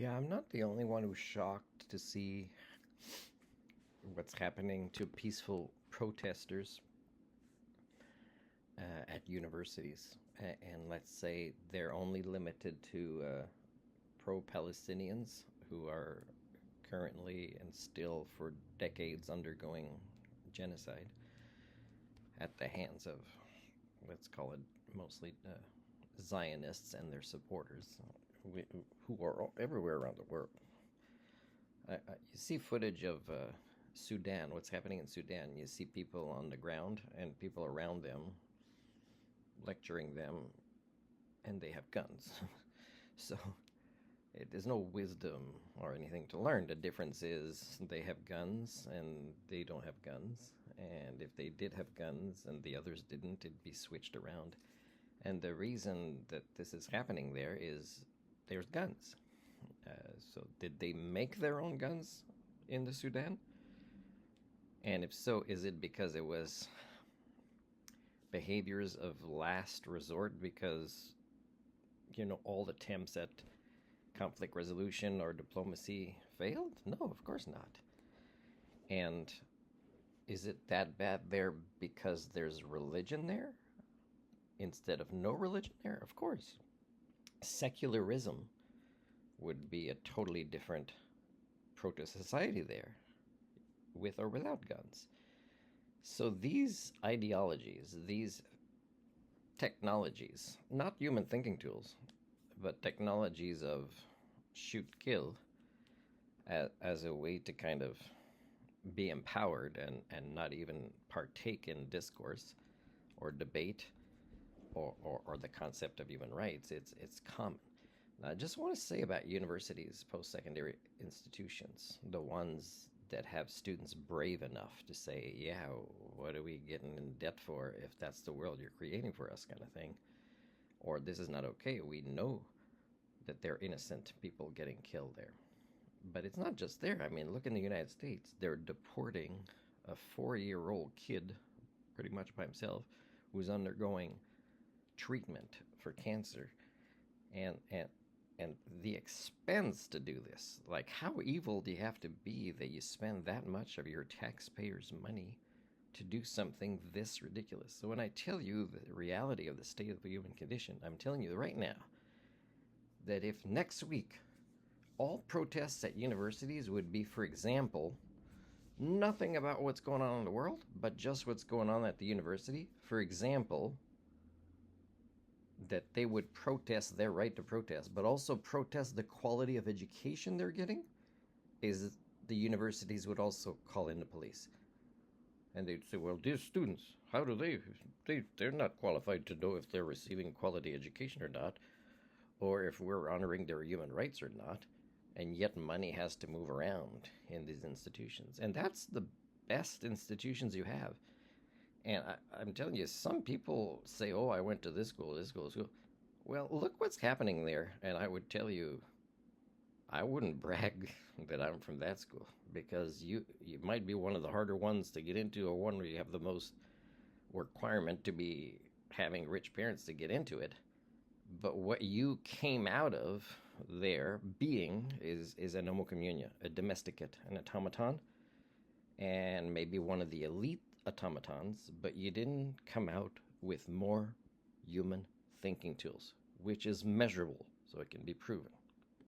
Yeah, I'm not the only one who's shocked to see what's happening to peaceful protesters at universities. And let's say they're only limited to pro Palestinians who are currently and still for decades undergoing genocide at the hands of, let's call it mostly Zionists and their supporters who are everywhere around the world. You see footage of Sudan, what's happening in Sudan. You see people on the ground and people around them lecturing them, and they have guns. So there's no wisdom or anything to learn. The difference is they have guns and they don't have guns. And if they did have guns and the others didn't, it'd be switched around. And the reason that this is happening there is there's guns. So did they make their own guns in the Sudan? And if so, is it because it was behaviors of last resort because, all attempts at conflict resolution or diplomacy failed? No, of course not. And is it that bad there because there's religion there instead of no religion there? Of course. Secularism would be a totally different protest society there, with or without guns. So these ideologies, these technologies, not human thinking tools, but technologies of shoot kill as a way to kind of be empowered and not even partake in discourse or debate or the concept of human rights, it's common. I just want to say about universities, post-secondary institutions, the ones that have students brave enough to say, yeah, what are we getting in debt for if that's the world you're creating for us, kind of thing. Or this is not okay. We know that they're innocent people getting killed there. But it's not just there. I mean, look in the United States. They're deporting a 4-year-old kid, pretty much by himself, who's undergoing treatment for cancer. And the expense to do this, like how evil do you have to be that you spend that much of your taxpayers' money to do something this ridiculous? So when I tell you the reality of the state of the human condition, I'm telling you right now that if next week all protests at universities would be, for example, nothing about what's going on in the world, but just what's going on at the university, for example, that they would protest their right to protest, but also protest the quality of education they're getting, is the universities would also call in the police. And they'd say, well, dear students, how do they're not qualified to know if they're receiving quality education or not, or if we're honoring their human rights or not, and yet money has to move around in these institutions. And that's the best institutions you have. And I'm telling you, some people say, oh, I went to this school, this school, this school. Well, look what's happening there. And I would tell you, I wouldn't brag that I'm from that school, because you might be one of the harder ones to get into, or one where you have the most requirement to be having rich parents to get into it. But what you came out of there being is an homo communia, a domesticate, an automaton, and maybe one of the elite automatons, but you didn't come out with more human thinking tools, which is measurable, so it can be proven.